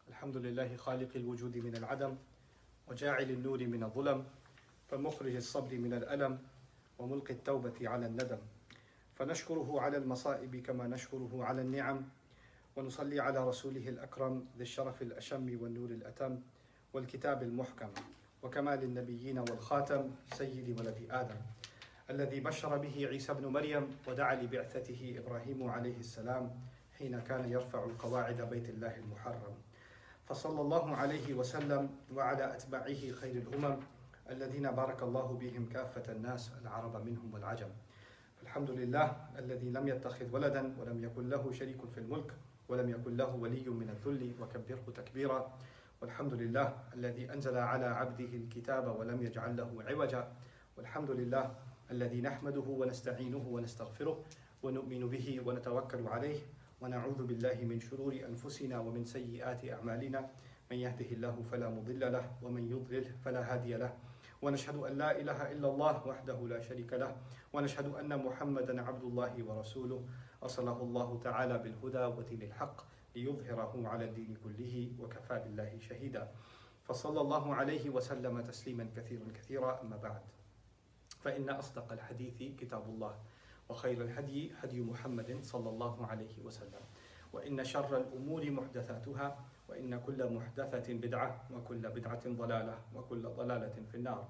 الحمد لله خالق الوجود من العدم وجاعل النور من الظلم فمخرج الصبر من الألم وملقي التوبة على الندم فنشكره على المصائب كما نشكره على النعم ونصلي على رسوله الأكرم ذي الشرف الأشم والنور الأتم والكتاب المحكم وكمال النبيين والخاتم سيد ولد آدم الذي بشر به عيسى بن مريم ودعا لبعثته إبراهيم عليه السلام حين كان يرفع القواعد بيت الله المحرم فصلى الله عليه وسلم وعلى أتباعه خير الأمم الذين بارك الله بهم كافة الناس العرب منهم والعجم. الحمد لله الذي لم يتخذ ولدا ولم يكن له شريك في الملك ولم يكن له ولي من الذل وكبره تكبيرا. والحمد لله الذي أنزل على عبده الكتاب ولم يجعل له عوجا. والحمد لله الذي نحمده ونستعينه ونستغفره ونؤمن به ونتوكل عليه ونعوذ بالله من شرور أنفسنا ومن سيئات أعمالنا من يهده الله فلا مضل له ومن يضلل فلا هادي له ونشهد أن لا إله إلا الله وحده لا شريك له ونشهد أن محمدا عبد الله ورسوله أرسله الله تعالى بالهدى ودين الحق ليظهره على الدين كله وكفى بالله شهيدا فصلى الله عليه وسلم تسليما كثيرا أما بعد فإن أصدق الحديث كتاب الله وخير الهدي هدي محمد صلى الله عليه وسلم وإن شر الأمور محدثاتها وإن كل محدثة بدعة وكل بدعة ضلالة وكل ضلالة في النار.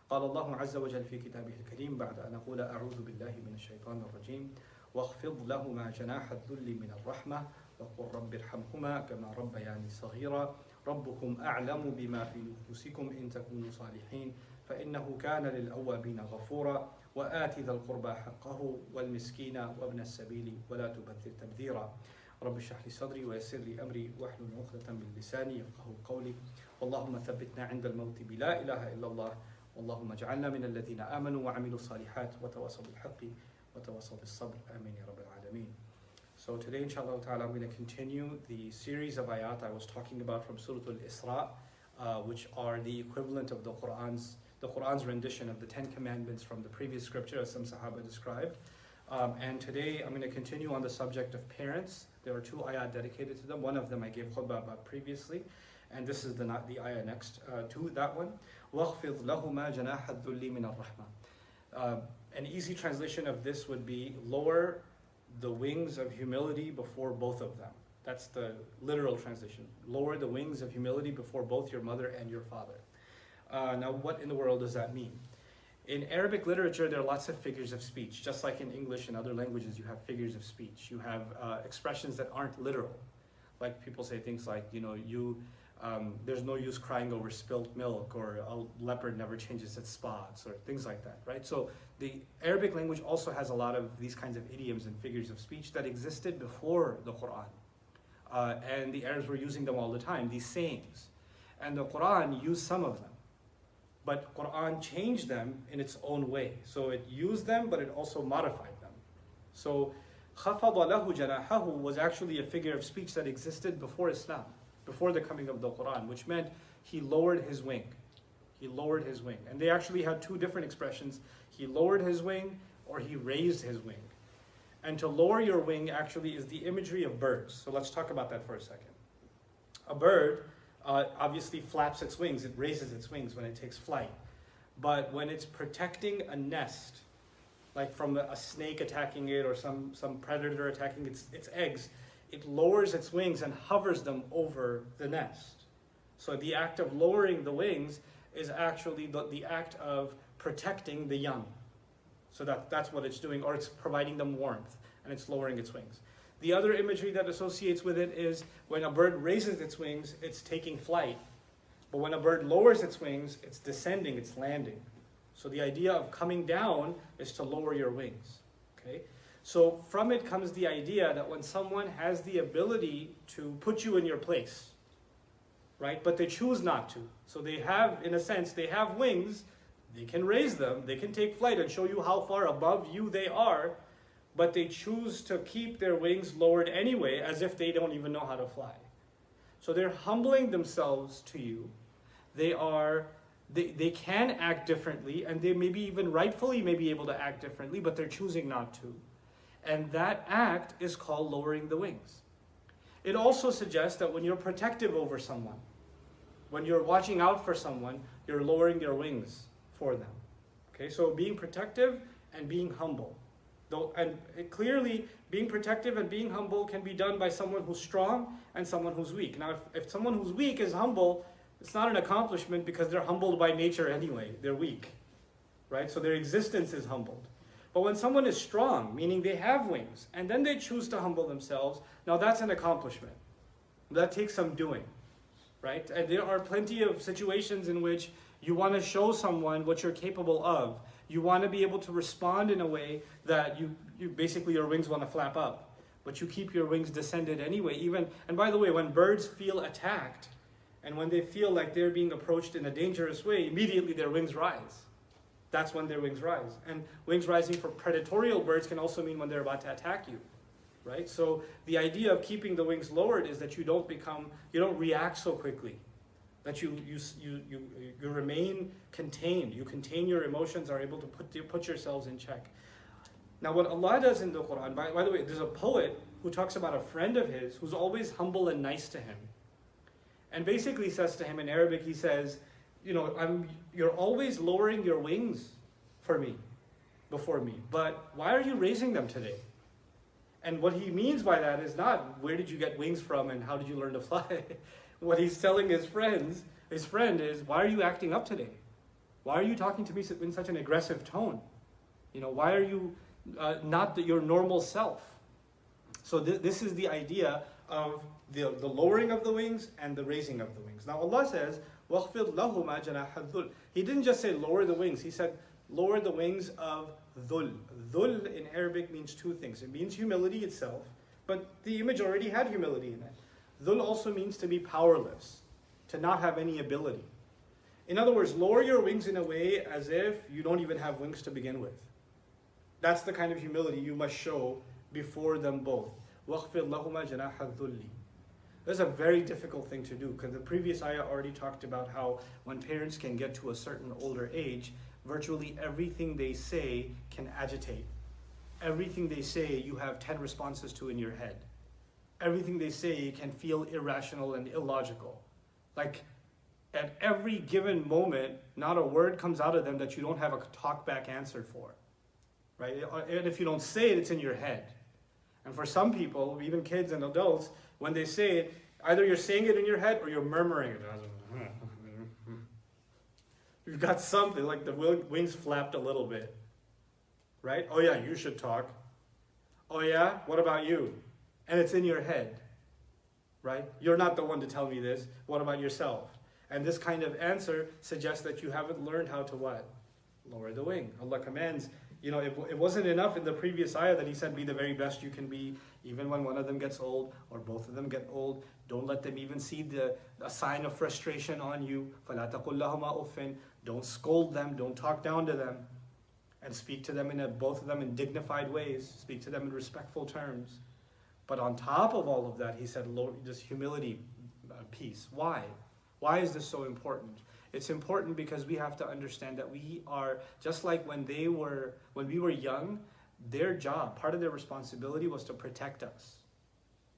قال الله عز وجل في كتابه الكريم بعد أن أقول أعوذ بالله من الشيطان الرجيم واخفض لهما جناح الذل من الرحمة وقل رب ارحمهما كما ربياني صغيرا ربكم أعلم بما في نفوسكم إن تكونوا صالحين فإنه كان للأوابين غفورا وآت ذا القربى حقه والمسكين وابن السبيل ولا تبذر تبذيرا. رب اشرح لي صدري ويسر لي أمري واحلل عقدة من لساني يفقهوا قولي اللهم ثبتنا عند الموت بلا إله إلا الله اللهم اجعلنا من الذين آمنوا وعملوا الصالحات وتواصوا بالحق وتواصوا بالصبر آمين يا رب العالمين. So today inshallah ta'ala I'm going to continue the series of ayat I was talking about from Surah Al-Isra, which are the equivalent of the Quran's rendition of the 10 commandments from the previous scripture as some Sahaba described. And today I'm going to continue on the subject of parents. There are two ayat dedicated to them. One of them I gave khutbah about previously, and this is the ayah next to that one. وَاخْفِضْ لَهُمَا جَنَاحَ الذُّلِّ مِنَ الرَّحْمَةِ. An easy translation of this would be lower the wings of humility before both of them. That's the literal translation. Lower the wings of humility before both your mother and your father. Now, what in the world does that mean? In Arabic literature, there are lots of figures of speech. Just like in English and other languages, you have figures of speech. You have expressions that aren't literal. Like people say things like, there's no use crying over spilt milk, or a leopard never changes its spots, or things like that, right? So the Arabic language also has a lot of these kinds of idioms and figures of speech that existed before the Quran. And the Arabs were using them all the time, these sayings. And the Quran used some of them. But Quran changed them in its own way. So it used them, but it also modified them. So خَفَضَ لَهُ جَنَاحَهُ was actually a figure of speech that existed before Islam, before the coming of the Quran, which meant he lowered his wing. He lowered his wing. And they actually had two different expressions. He lowered his wing, or he raised his wing. And to lower your wing actually is the imagery of birds. So let's talk about that for a second. A bird obviously flaps its wings, it raises its wings when it takes flight. But when it's protecting a nest, like from a snake attacking it or some predator attacking its eggs, it lowers its wings and hovers them over the nest. So the act of lowering the wings is actually the act of protecting the young. So that's what it's doing, or it's providing them warmth, and it's lowering its wings. The other imagery that associates with it is when a bird raises its wings, it's taking flight. But when a bird lowers its wings, it's descending, it's landing. So the idea of coming down is to lower your wings. Okay? So from it comes the idea that when someone has the ability to put you in your place, right? But they choose not to. So they have, in a sense, they have wings, they can raise them, they can take flight and show you how far above you they are, but they choose to keep their wings lowered anyway, as if they don't even know how to fly. So they're humbling themselves to you. They can act differently, and they maybe even rightfully may be able to act differently, but they're choosing not to. And that act is called lowering the wings. It also suggests that when you're protective over someone, when you're watching out for someone, you're lowering your wings for them. Okay, so being protective and being humble. Clearly, being protective and being humble can be done by someone who's strong and someone who's weak. Now, if someone who's weak is humble, it's not an accomplishment because they're humbled by nature anyway. They're weak, right? So their existence is humbled. But when someone is strong, meaning they have wings, and then they choose to humble themselves, now that's an accomplishment. That takes some doing, right? And there are plenty of situations in which you want to show someone what you're capable of. You want to be able to respond in a way that you basically your wings want to flap up, but you keep your wings descended anyway. And by the way, when birds feel attacked, and when they feel like they're being approached in a dangerous way, immediately their wings rise. That's when their wings rise. And wings rising for predatorial birds can also mean when they're about to attack you, right? So the idea of keeping the wings lowered is that you don't react so quickly, that you remain contained. You contain your emotions, are able to put yourselves in check. Now what Allah does in the Quran, by the way, there's a poet who talks about a friend of his who's always humble and nice to him. And basically says to him in Arabic, he says, you're always lowering your wings before me, but why are you raising them today? And what he means by that is not, where did you get wings from and how did you learn to fly? What he's telling his friend is, why are you acting up today? Why are you talking to me in such an aggressive tone? Why are you not your normal self? So this is the idea of the lowering of the wings and the raising of the wings. Now Allah says, وَاخْفِضْ لَهُمَا جَنَاحَ الذُّلِّ. He didn't just say lower the wings, he said lower the wings of dhul. Dhul in Arabic means two things. It means humility itself, but the image already had humility in it. Dhul also means to be powerless, to not have any ability. In other words, lower your wings in a way as if you don't even have wings to begin with. That's the kind of humility you must show before them both. وَاخْفِضْ لَهُمَا جَنَاحَ الذُّلِّ. That's a very difficult thing to do, because the previous ayah already talked about how when parents can get to a certain older age, virtually everything they say can agitate. Everything they say you have 10 responses to in your head. Everything they say can feel irrational and illogical. Like at every given moment, not a word comes out of them that you don't have a talk-back answer for, right? And if you don't say it, it's in your head. And for some people, even kids and adults, when they say it, either you're saying it in your head or you're murmuring it. You've got something, like the wings flapped a little bit, right? Oh yeah, you should talk. Oh yeah, what about you? And it's in your head, right? You're not the one to tell me this. What about yourself? And this kind of answer suggests that you haven't learned how to what? Lower the wing. Allah commands. It wasn't enough in the previous ayah that he said, be the very best you can be, even when one of them gets old or both of them get old. Don't let them even see a sign of frustration on you. فَلَا تَقُلْ لَهُمَا أُفٍّ. Don't scold them, don't talk down to them. And speak to them both of them in dignified ways. Speak to them in respectful terms. But on top of all of that, he said, this humility piece. Why? Why is this so important? It's important because we have to understand that we are, just like when we were young, their job, part of their responsibility was to protect us,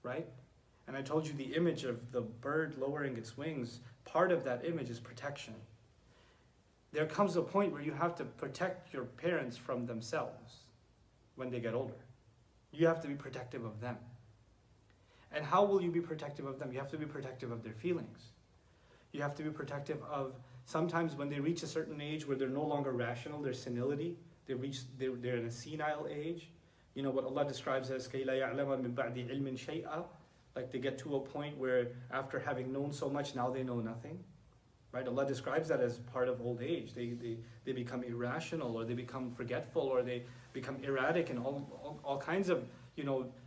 right? And I told you the image of the bird lowering its wings, part of that image is protection. There comes a point where you have to protect your parents from themselves when they get older. You have to be protective of them. And how will you be protective of them? You have to be protective of their feelings. You have to be protective of, sometimes when they reach a certain age where they're no longer rational, there's senility, they're in a senile age. What Allah describes as كَيْ لَا يَعْلَمَ مِنْ بَعْدِ عِلْمٍ شَيْئًا. Like they get to a point where after having known so much, now they know nothing. Right? Allah describes that as part of old age. They become irrational, or they become forgetful, or they become erratic, and all kinds of,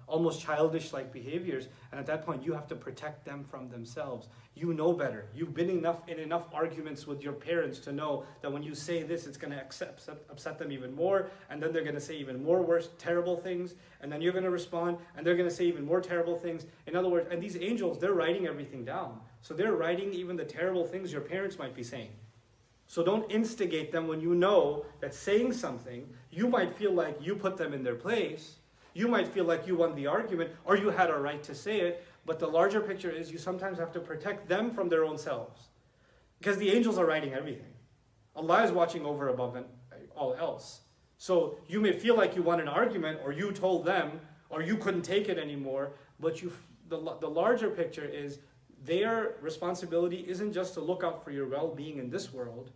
almost childish-like behaviors. And at that point, you have to protect them from themselves. You know better. You've been in enough arguments with your parents to know that when you say this, it's going to upset them even more, and then they're going to say even more worse, terrible things, and then you're going to respond, and they're going to say even more terrible things. In other words, and these angels, they're writing everything down. So they're writing even the terrible things your parents might be saying. So don't instigate them when you know that saying something, you might feel like you put them in their place, You might feel like you won the argument or you had a right to say it, but the larger picture is you sometimes have to protect them from their own selves. Because the angels are writing everything. Allah is watching over above and all else. So you may feel like you won an argument, or you told them, or you couldn't take it anymore, but the larger picture is their responsibility isn't just to look out for your well-being in this world,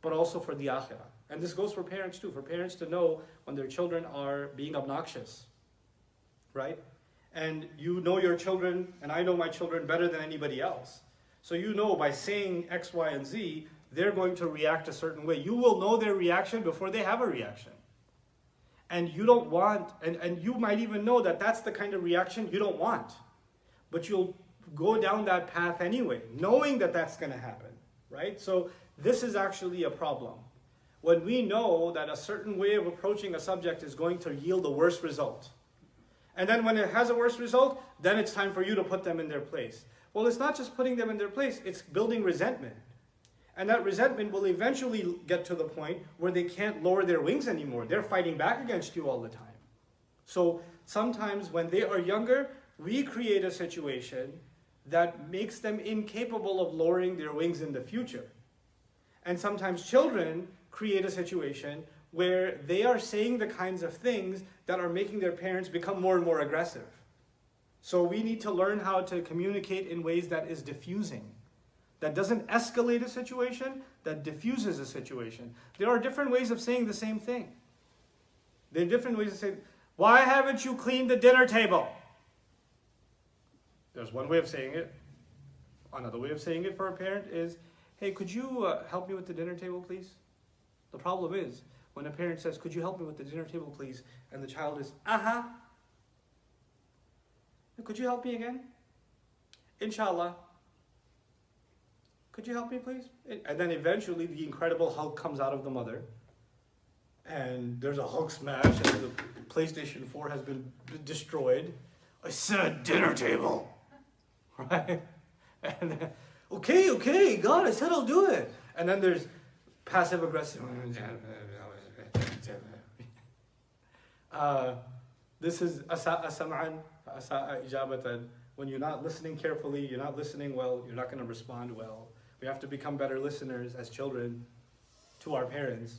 but also for the akhirah. And this goes for parents too, for parents to know when their children are being obnoxious, right? And you know your children, and I know my children better than anybody else. So you know by saying X, Y, and Z, they're going to react a certain way. You will know their reaction before they have a reaction. And you don't want, and you might even know that that's the kind of reaction you don't want. But you'll go down that path anyway, knowing that that's going to happen, right? So this is actually a problem. When we know that a certain way of approaching a subject is going to yield a worse result. And then when it has a worse result, then it's time for you to put them in their place. Well, it's not just putting them in their place, it's building resentment. And that resentment will eventually get to the point where they can't lower their wings anymore. They're fighting back against you all the time. So sometimes when they are younger, we create a situation that makes them incapable of lowering their wings in the future. And sometimes children create a situation where they are saying the kinds of things that are making their parents become more and more aggressive. So we need to learn how to communicate in ways that is diffusing. That doesn't escalate a situation, that diffuses a situation. There are different ways of saying the same thing. There are different ways of saying, why haven't you cleaned the dinner table? There's one way of saying it. Another way of saying it for a parent is, hey, could you help me with the dinner table, please? The problem is, when a parent says, could you help me with the dinner table, please? And the child is, could you help me again? Inshallah. Could you help me, please? And then eventually the Incredible Hulk comes out of the mother. And there's a Hulk smash, and the PlayStation 4 has been destroyed. I said dinner table. Right? And then, okay, God, I said I'll do it. And then there's passive aggressive. This is asa'a sam'an, asa'a ijabatan. When you're not listening carefully, you're not listening well, you're not going to respond well. We have to become better listeners as children to our parents.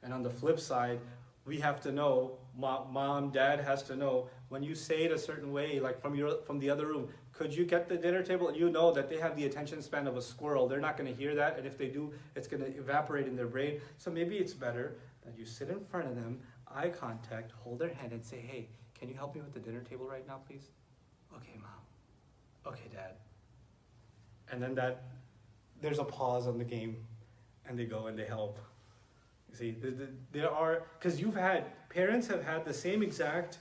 And on the flip side, we have to know, mom, dad has to know, when you say it a certain way, like from the other room, could you get the dinner table? You know that they have the attention span of a squirrel. They're not going to hear that, and if they do, it's going to evaporate in their brain. So maybe it's better that you sit in front of them, eye contact, hold their hand, and say, hey, can you help me with the dinner table right now, please? Okay, mom. Okay, dad. And then there's a pause on the game, and they go and they help. You see, there are, because parents have had the same exact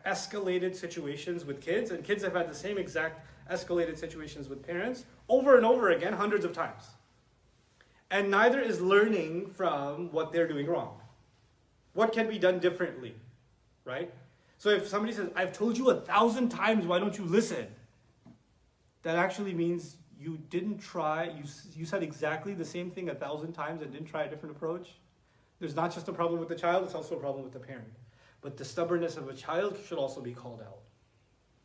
escalated situations with kids, and kids have had the same exact escalated situations with parents over and over again, hundreds of times. And neither is learning from what they're doing wrong. What can be done differently, right? So if somebody says, I've told you 1,000 times, why don't you listen? That actually means you didn't try, you said exactly the same thing 1,000 times and didn't try a different approach. There's not just a problem with the child, it's also a problem with the parent. But the stubbornness of a child should also be called out.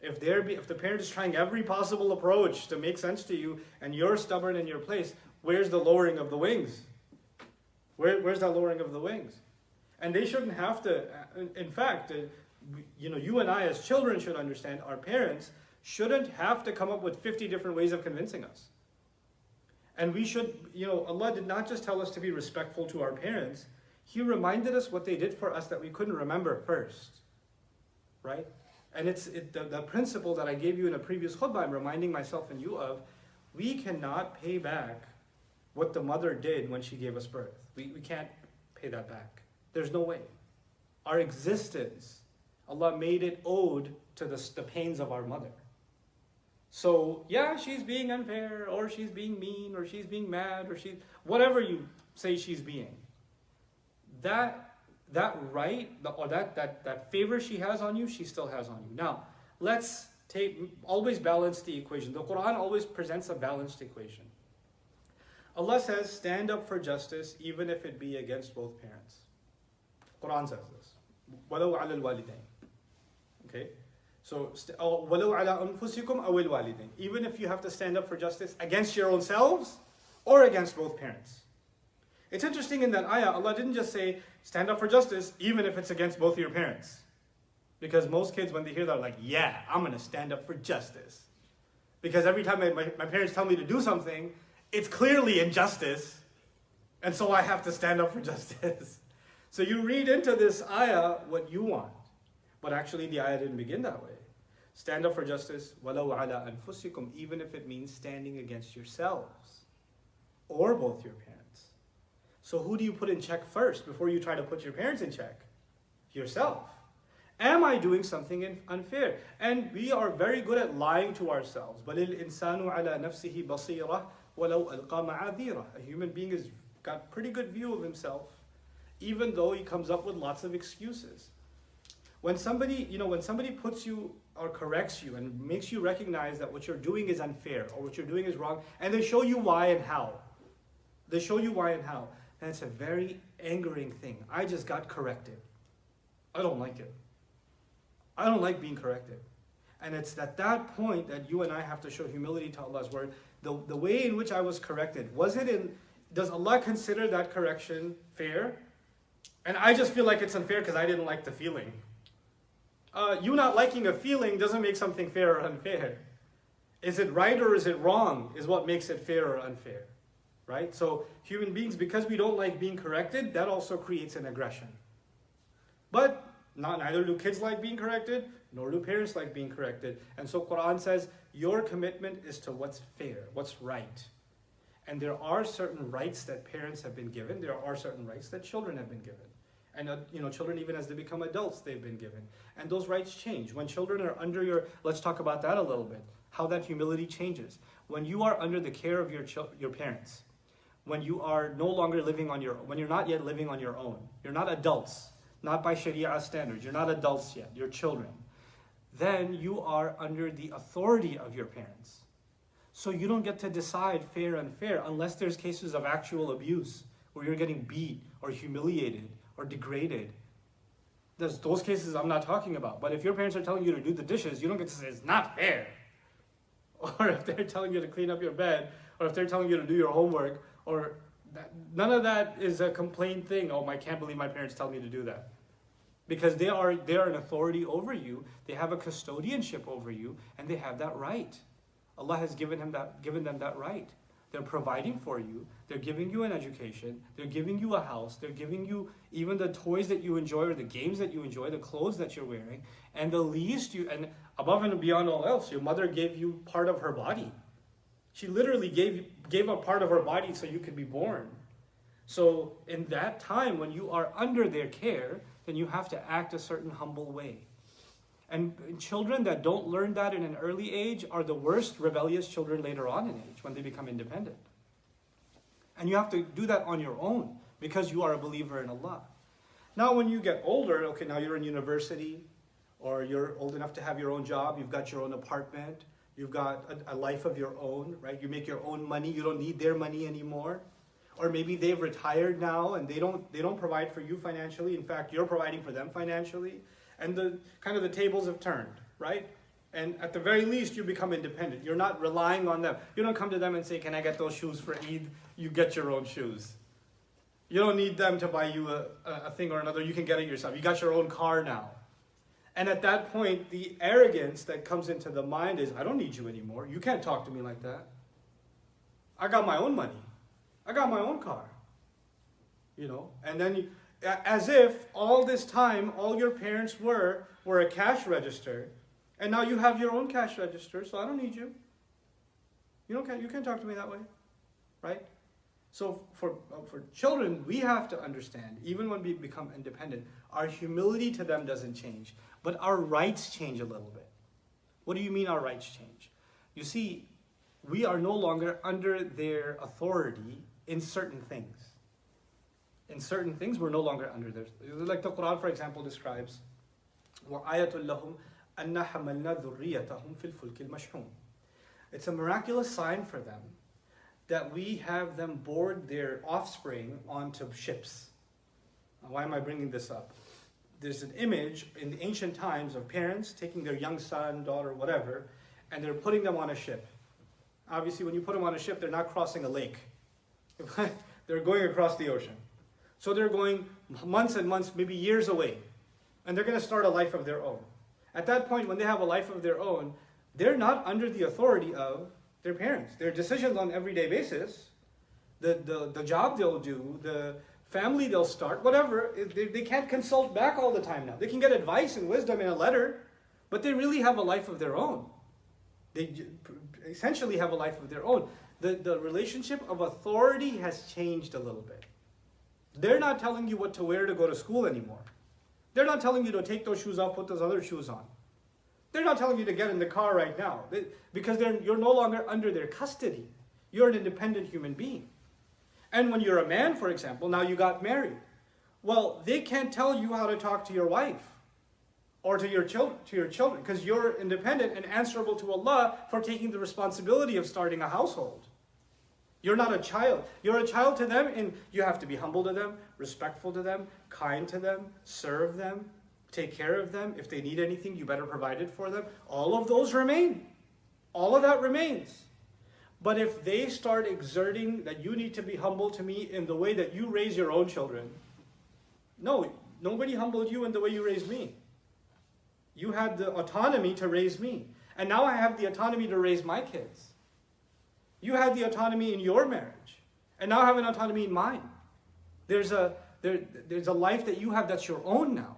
If the parent is trying every possible approach to make sense to you and you're stubborn in your place, where's the lowering of the wings? Where's that lowering of the wings? And they shouldn't have to, in fact, you and I as children should understand our parents shouldn't have to come up with 50 different ways of convincing us. And we should, Allah did not just tell us to be respectful to our parents, He reminded us what they did for us that we couldn't remember first, right? And it's the principle that I gave you in a previous khutbah, I'm reminding myself and you of, we cannot pay back what the mother did when she gave us birth. We can't pay that back. There's no way. Our existence, Allah made it owed to the pains of our mother. So, yeah, she's being unfair, or she's being mean, or she's being mad, or whatever you say she's being. That right, or that favor she has on you, she still has on you. Now, let's always balance the equation. The Quran always presents a balanced equation. Allah says, stand up for justice, even if it be against both parents. Quran says this. وَلَوْ عَلَى الْوَالِدَيْنِ. Okay? So, وَلَوْ عَلَىٰ أَنفُسِكُمْ أَوِ الْوَالِدِينَ. Even if you have to stand up for justice against your own selves or against both parents. It's interesting in that ayah, Allah didn't just say, stand up for justice even if it's against both of your parents. Because most kids, when they hear that, are like, yeah, I'm going to stand up for justice. Because every time my parents tell me to do something, it's clearly injustice. And so I have to stand up for justice. So you read into this ayah what you want. But actually the ayah didn't begin that way. Stand up for justice, وَلَوْ عَلَىٰ أَنفُسِكُمْ, even if it means standing against yourselves or both your parents. So who do you put in check first before you try to put your parents in check? Yourself. Am I doing something unfair? And we are very good at lying to ourselves. بَلِ الْإِنسَانُ عَلَىٰ نَفْسِهِ بَصِيرَةٌ وَلَوْ أَلْقَى مَعَاذِيرَهُ. A human being has got pretty good view of himself, even though he comes up with lots of excuses. When somebody puts you or corrects you and makes you recognize that what you're doing is unfair or what you're doing is wrong, and they show you why and how. They show you why and how. And it's a very angering thing. I just got corrected. I don't like it. I don't like being corrected. And it's at that point that you and I have to show humility to Allah's word. The way in which I was corrected, does Allah consider that correction fair? And I just feel like it's unfair because I didn't like the feeling. You not liking a feeling doesn't make something fair or unfair. Is it right or is it wrong is what makes it fair or unfair. Right? So human beings, because we don't like being corrected, that also creates an aggression. But neither do kids like being corrected, nor do parents like being corrected. And so Quran says, your commitment is to what's fair, what's right. And there are certain rights that parents have been given. There are certain rights that children have been given. And children, even as they become adults, they've been given. And those rights change. When children are under let's talk about that a little bit, how that humility changes. When you are under the care of your parents, when you are no longer when you're not yet living on your own, you're not adults, not by Sharia standards, you're not adults yet, you're children, then you are under the authority of your parents. So you don't get to decide fair and unfair unless there's cases of actual abuse, where you're getting beat or humiliated or degraded. Those cases I'm not talking about. But if your parents are telling you to do the dishes, you don't get to say it's not fair. Or if they're telling you to clean up your bed, or if they're telling you to do your homework, none of that is a complaint thing. Oh, I can't believe my parents tell me to do that. Because they are an authority over you, they have a custodianship over you, and they have that right. Allah has given them that right. They're providing for you, they're giving you an education, they're giving you a house, they're giving you even the toys that you enjoy or the games that you enjoy, the clothes that you're wearing, and and above and beyond all else, your mother gave you part of her body. She literally gave up part of her body so you could be born. So in that time when you are under their care, then you have to act a certain humble way. And children that don't learn that in an early age are the worst rebellious children later on in age when they become independent. And you have to do that on your own because you are a believer in Allah. Now when you get older, okay, now you're in university or you're old enough to have your own job, you've got your own apartment, you've got a life of your own, right? You make your own money, you don't need their money anymore. Or maybe they've retired now and they don't provide for you financially. In fact, you're providing for them financially. And the tables have turned, right? And at the very least, you become independent. You're not relying on them. You don't come to them and say, can I get those shoes for Eid? You get your own shoes. You don't need them to buy you a thing or another. You can get it yourself. You got your own car now. And at that point, the arrogance that comes into the mind is, I don't need you anymore. You can't talk to me like that. I got my own money. I got my own car. And then as if all this time, all your parents were a cash register, and now you have your own cash register, so I don't need you. You can't talk to me that way, right? So for children, we have to understand, even when we become independent, our humility to them doesn't change, but our rights change a little bit. What do you mean our rights change? You see, we are no longer under their authority in certain things. In certain things, we're no longer under their... Like the Quran, for example, describes, وَآيَةٌ لَهُمْ أَنَّا حَمَلْنَا ذُرِّيَّتَهُمْ فِي الْفُلْكِ الْمَشْحُونِ. It's a miraculous sign for them that we have them board their offspring onto ships. Now, why am I bringing this up? there's an image in the ancient times of parents taking their young son, daughter, whatever, and they're putting them on a ship. Obviously, when you put them on a ship, they're not crossing a lake. They're going across the ocean. So they're going months and months, maybe years away. And they're going to start a life of their own. At that point, when they have a life of their own, they're not under the authority of their parents. Their decisions on an everyday basis, the job they'll do, the family they'll start, whatever, they can't consult back all the time now. They can get advice and wisdom in a letter, but they really have a life of their own. They essentially have a life of their own. The relationship of authority has changed a little bit. They're not telling you what to wear to go to school anymore. They're not telling you to take those shoes off, put those other shoes on. They're not telling you to get in the car right now because you're no longer under their custody. You're an independent human being. And when you're a man, for example, now you got married. Well, they can't tell you how to talk to your wife or to your children, because you're independent and answerable to Allah for taking the responsibility of starting a household. You're not a child. You're a child to them, and you have to be humble to them, respectful to them, kind to them, serve them, take care of them. If they need anything, you better provide it for them. All of those remain. All of that remains. But if they start exerting that you need to be humble to me in the way that you raise your own children, no, nobody humbled you in the way you raised me. You had the autonomy to raise me. And now I have the autonomy to raise my kids. You had the autonomy in your marriage. And now I have an autonomy in mine. There's a life that you have that's your own now.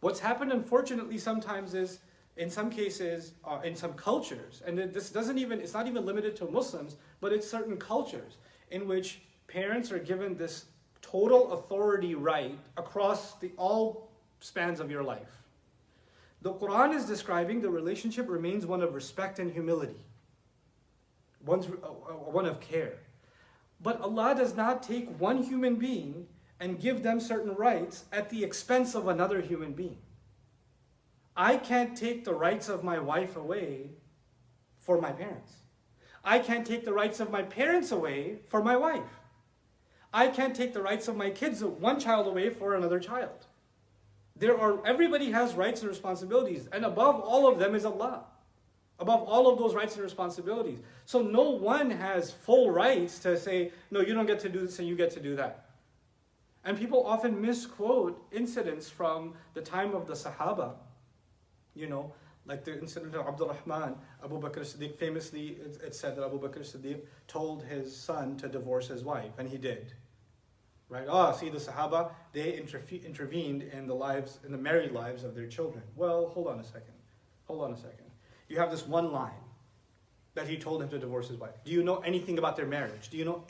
What's happened, unfortunately, sometimes is, in some cases, in some cultures, and it's not even limited to Muslims, but it's certain cultures in which parents are given this total authority right across all spans of your life. The Quran is describing the relationship remains one of respect and humility, one of care. But Allah does not take one human being and give them certain rights at the expense of another human being. I can't take the rights of my wife away for my parents. I can't take the rights of my parents away for my wife. I can't take the rights of my kids, one child away for another child. Everybody has rights and responsibilities, and above all of them is Allah. Above all of those rights and responsibilities. So no one has full rights to say, no, you don't get to do this and you get to do that. And people often misquote incidents from the time of the Sahaba. You know, like the incident of Abdul Rahman, Abu Bakr Siddiq, famously it's said that Abu Bakr Siddiq told his son to divorce his wife, and he did. Right? See, the Sahaba, they intervened in the married lives of their children. Well, hold on a second. You have this one line that he told him to divorce his wife. Do you know anything about their marriage? Do you know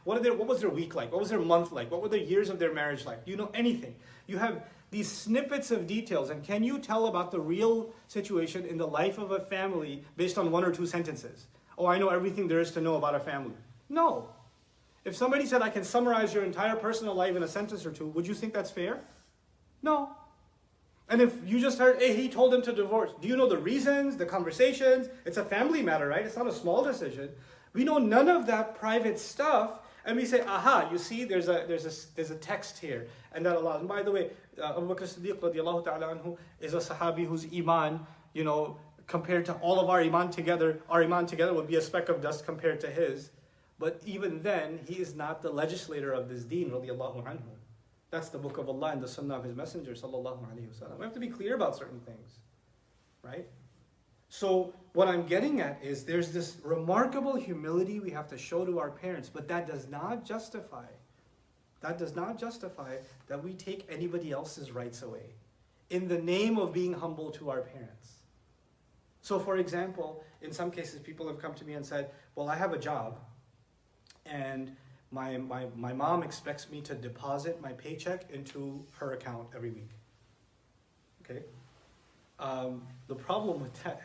what was their week like? What was their month like? What were the years of their marriage like? Do you know anything? You have these snippets of details, and can you tell about the real situation in the life of a family based on one or two sentences? Oh, I know everything there is to know about a family. No. If somebody said, I can summarize your entire personal life in a sentence or two, would you think that's fair? No. And if you just heard, hey, he told him to divorce, do you know the reasons, the conversations? It's a family matter, right? It's not a small decision. We know none of that private stuff, and we say, aha, you see, there's a text here, and that allows. And by the way, Abu Bakr Siddiq radiallahu ta'ala anhu is a Sahabi whose iman, compared to all of our iman together would be a speck of dust compared to his. But even then, he is not the legislator of this deen, radiallahu anhu. That's the book of Allah and the sunnah of his messenger, sallallahu alayhi wa sallam. We have to be clear about certain things, right? So what I'm getting at is there's this remarkable humility we have to show to our parents, but that does not justify that we take anybody else's rights away in the name of being humble to our parents. So for example, in some cases, people have come to me and said, well, I have a job, and my mom expects me to deposit my paycheck into her account every week. Okay? The problem with that,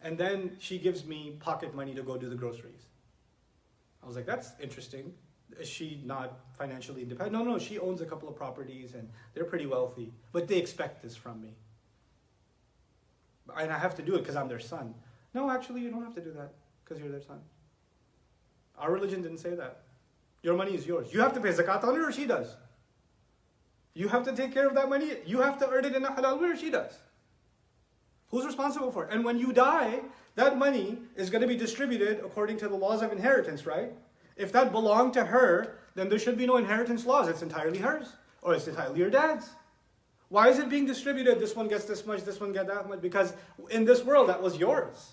and then she gives me pocket money to go do the groceries. I was like, that's interesting. Is she not financially independent? No, she owns a couple of properties and they're pretty wealthy, but they expect this from me. And I have to do it because I'm their son. No, actually, you don't have to do that because you're their son. Our religion didn't say that. Your money is yours. You have to pay zakat on it, or she does. You have to take care of that money. You have to earn it in a halal way, or she does. Who's responsible for it? And when you die, that money is going to be distributed according to the laws of inheritance, right? If that belonged to her, then there should be no inheritance laws. It's entirely hers. Or it's entirely your dad's. Why is it being distributed? This one gets this much, this one gets that much. Because in this world, that was yours.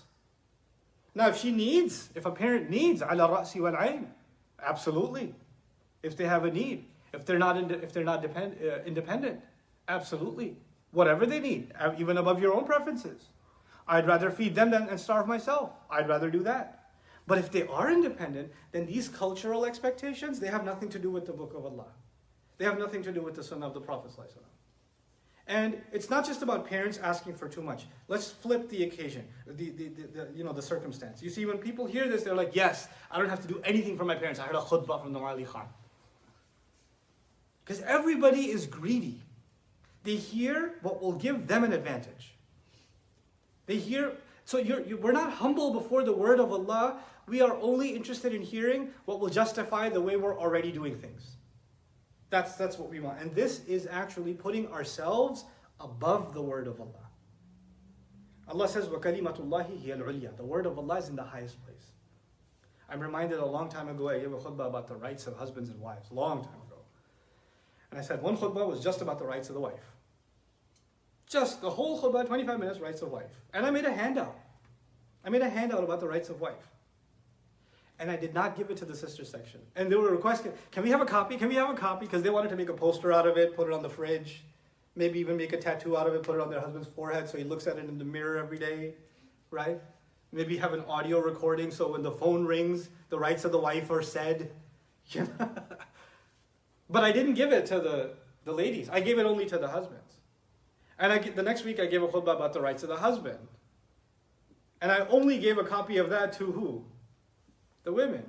Now, if a parent needs, ala ra'si wal ayn, absolutely. If they have a need. If they're not independent, absolutely. Whatever they need, even above your own preferences. I'd rather feed them than starve myself. I'd rather do that. But if they are independent, then these cultural expectations, they have nothing to do with the Book of Allah. They have nothing to do with the Sunnah of the Prophet ﷺ. And it's not just about parents asking for too much. Let's flip the occasion, the circumstance. You see, when people hear this, they're like, yes, I don't have to do anything for my parents. I heard a khutbah from the Ali Khan. Because everybody is greedy. They hear what will give them an advantage. They hear, so we're not humble before the word of Allah. We are only interested in hearing what will justify the way we're already doing things. That's what we want. And this is actually putting ourselves above the word of Allah. Allah says, وَكَلِمَةُ اللَّهِ هِيَ الْعُلْيَا. The word of Allah is in the highest place. I'm reminded a long time ago, I gave a khutbah about the rights of husbands and wives. Long time ago. And I said one khutbah was just about the rights of the wife. Just the whole khutbah, 25 minutes, rights of wife. And I made a handout. About the rights of wife. And I did not give it to the sister section. And they were requesting, can we have a copy? Can we have a copy? Because they wanted to make a poster out of it, put it on the fridge, maybe even make a tattoo out of it, put it on their husband's forehead so he looks at it in the mirror every day, right? Maybe have an audio recording so when the phone rings, the rights of the wife are said. But I didn't give it to the ladies. I gave it only to the husbands. And the next week I gave a khutbah about the rights of the husband. And I only gave a copy of that to who? The women.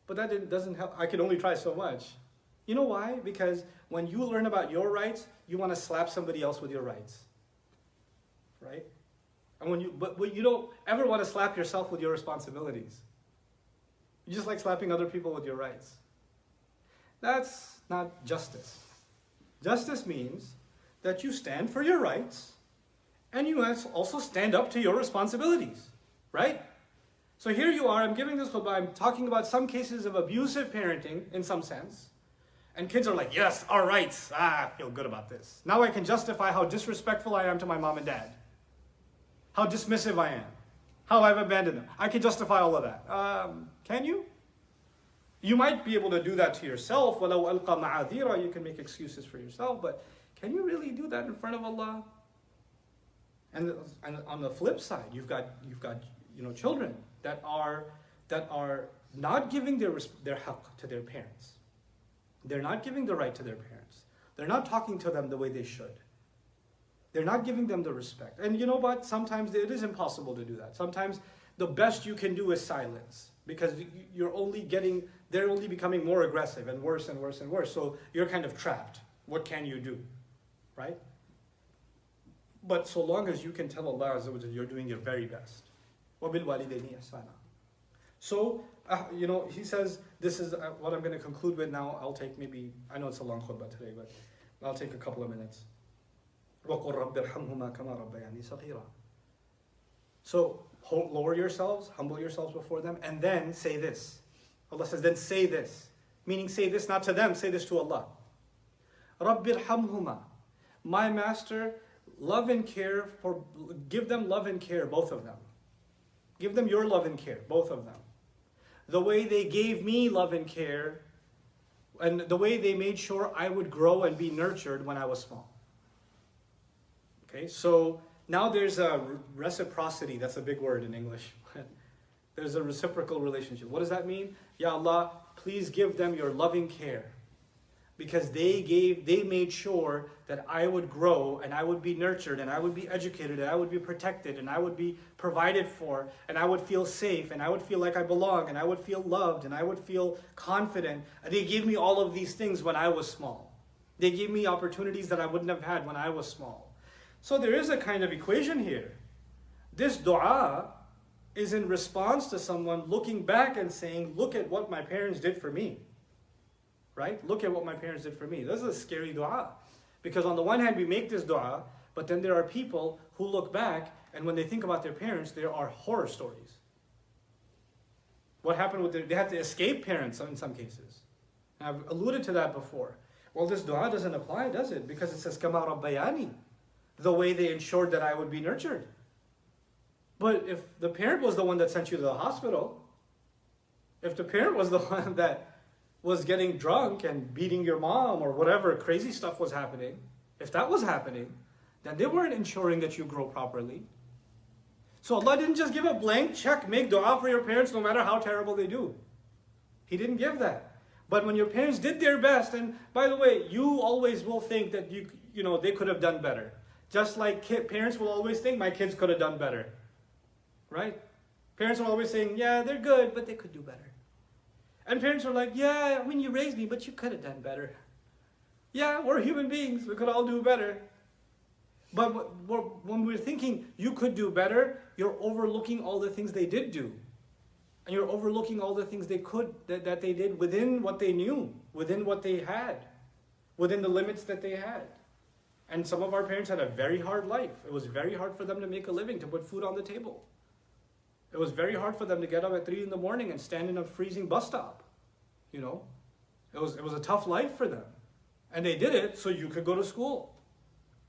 But that doesn't help. I can only try so much. You know why? Because when you learn about your rights, you want to slap somebody else with your rights. Right? And but you don't ever want to slap yourself with your responsibilities. You just like slapping other people with your rights. That's not justice. Justice means that you stand for your rights and you also stand up to your responsibilities. Right? So here you are, I'm giving this khutbah, I'm talking about some cases of abusive parenting in some sense. And kids are like, yes, our rights. I feel good about this. Now I can justify how disrespectful I am to my mom and dad. How dismissive I am. How I've abandoned them. I can justify all of that. Can you? You might be able to do that to yourself. وَلَوْ أَلْقَى مَعَاذِيرًا. You can make excuses for yourself. But can you really do that in front of Allah? And on the flip side, you've got children that are not giving their haqq to their parents. They're not giving the right to their parents. They're not talking to them the way they should. They're not giving them the respect. And you know what? Sometimes it is impossible to do that. Sometimes the best you can do is silence, because they're only becoming more aggressive and worse and worse and worse. So you're kind of trapped. What can you do? Right? But so long as you can tell Allah Azza wa Jalla you're doing your very best. وَبِالْوَالِدَيْنِ إِحْسَانًا. So, he says, this is what I'm going to conclude with now. I'll take I know it's a long khutbah today, but I'll take a couple of minutes. وَقُلْ رَبِّ ارْحَمْهُمَا كَمَا رَبَّيَانِي صَغِيرًا. So, lower yourselves, humble yourselves before them, and then say this. Allah says, then say this. Meaning say this not to them, say this to Allah. رَبِّ ارْحَمْهُمَا. My Master, give them love and care, both of them. Give them your love and care, both of them. The way they gave me love and care, and the way they made sure I would grow and be nurtured when I was small. Okay, so now there's a reciprocity. That's a big word in English. There's a reciprocal relationship. What does that mean? Ya Allah, please give them your loving care. Because they made sure that I would grow and I would be nurtured and I would be educated and I would be protected and I would be provided for and I would feel safe and I would feel like I belong and I would feel loved and I would feel confident. And they gave me all of these things when I was small. They gave me opportunities that I wouldn't have had when I was small. So there is a kind of equation here. This dua is in response to someone looking back and saying, look at what my parents did for me. right? Look at what my parents did for me. This is a scary dua. Because on the one hand, we make this dua, but then there are people who look back, and when they think about their parents, there are horror stories. What happened with they had to escape parents in some cases. And I've alluded to that before. Well, this dua doesn't apply, does it? Because it says, Kama Rabbayani, the way they ensured that I would be nurtured. But if the parent was the one that sent you to the hospital, if the parent was the one that was getting drunk and beating your mom or whatever crazy stuff was happening, if that was happening, then they weren't ensuring that you grow properly. So Allah didn't just give a blank check, make dua for your parents no matter how terrible they do. He didn't give that. But when your parents did their best, and by the way, you always will think that you know they could have done better. Just like parents will always think my kids could have done better. Right? Parents are always saying, yeah, they're good, but they could do better. And parents are like, yeah, I mean, you raised me, but you could have done better. Yeah, we're human beings. We could all do better. But when we're thinking you could do better, you're overlooking all the things they did do. And you're overlooking all the things they could, that they did within what they knew, within what they had, within the limits that they had. And some of our parents had a very hard life. It was very hard for them to make a living, to put food on the table. It was very hard for them to get up at 3 in the morning and stand in a freezing bus stop. You know, it was a tough life for them. And they did it so you could go to school.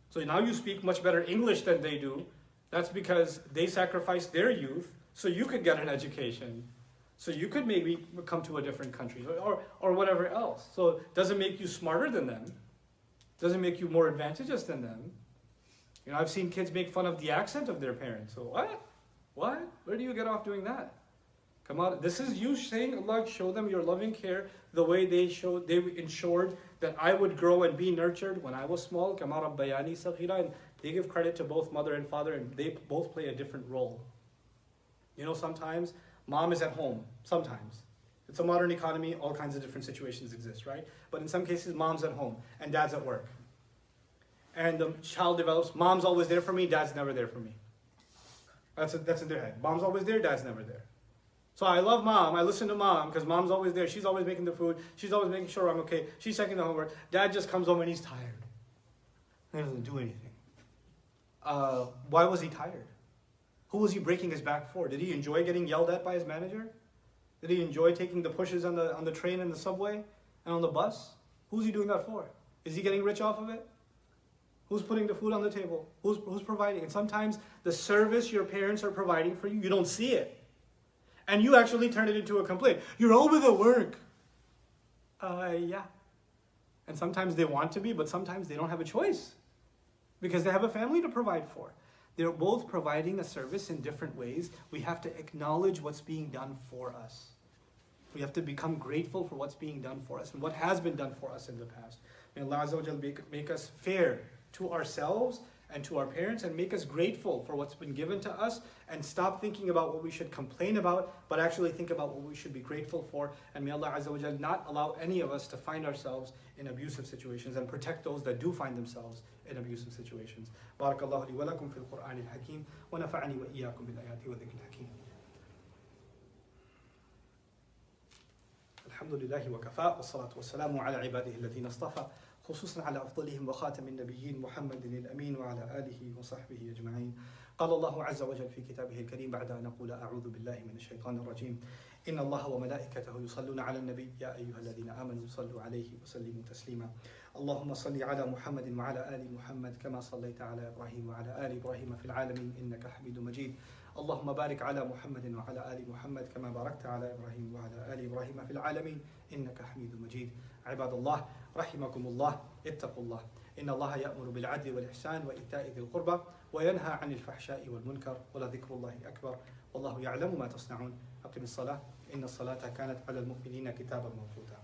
So now you speak much better English than they do. That's because they sacrificed their youth so you could get an education. So you could maybe come to a different country or whatever else. So it doesn't make you smarter than them. It doesn't make you more advantageous than them. You know, I've seen kids make fun of the accent of their parents. So what? What? Where do you get off doing that? Come on, this is you saying, Allah, show them your loving care the way they ensured that I would grow and be nurtured when I was small. Kama Rabbayani Saghira. And they give credit to both mother and father, and they both play a different role. You know, sometimes mom is at home. Sometimes. It's a modern economy, all kinds of different situations exist, right? But in some cases, mom's at home and dad's at work. And the child develops, mom's always there for me, dad's never there for me. That's in their head. Mom's always there, dad's never there. So I love mom, I listen to mom, because mom's always there. She's always making the food. She's always making sure I'm okay. She's checking the homework. Dad just comes home and he's tired. He doesn't do anything. Why was he tired? Who was he breaking his back for? Did he enjoy getting yelled at by his manager? Did he enjoy taking the pushes on the train and the subway and on the bus? Who's he doing that for? Is he getting rich off of it? Who's putting the food on the table? Who's providing? And sometimes the service your parents are providing for you, you don't see it. And you actually turn it into a complaint. You're always at work. Yeah. And sometimes they want to be, but sometimes they don't have a choice. Because they have a family to provide for. They're both providing a service in different ways. We have to acknowledge what's being done for us. We have to become grateful for what's being done for us and what has been done for us in the past. May Allah Azza wa Jal make us fair to ourselves and to our parents, and make us grateful for what's been given to us, and stop thinking about what we should complain about, but actually think about what we should be grateful for. And may Allah Azza wa Jal not allow any of us to find ourselves in abusive situations, and protect those that do find themselves in abusive situations. Barakallahu li wa lakum fil Qur'an al-Hakim, wa nafa'ani wa iyyakum bil ayati wa dhikr al-Hakim. Alhamdulillahi wa kafa, wa salatu wa salamu ala ibadihi alladhina istafa. خصوصا على أفضلهم وخاتم النبيين محمد الأمين وعلى آله وصحبه أجمعين. قال الله عز وجل في كتابه الكريم بعد أن نقول أعوذ بالله من الشيطان الرجيم إن الله وملائكته يصلون على النبي يا أيها الذين آمنوا صلوا عليه وسلموا تسليما. اللهم صل على محمد وعلى آل محمد كما صليت على إبراهيم وعلى آل إبراهيم في العالمين إنك حميد مجيد. اللهم بارك على محمد وعلى آل محمد كما باركت على إبراهيم وعلى آل إبراهيم في العالمين إنك حميد مجيد. عباد الله رحمكم الله اتقوا الله إن الله يأمر بالعدل والإحسان وإيتاء ذي القربى وينهى عن الفحشاء والمنكر ولذكر الله أكبر والله يعلم ما تصنعون. أقم الصلاة إن الصلاة كانت على المؤمنين كتابا موقوتا.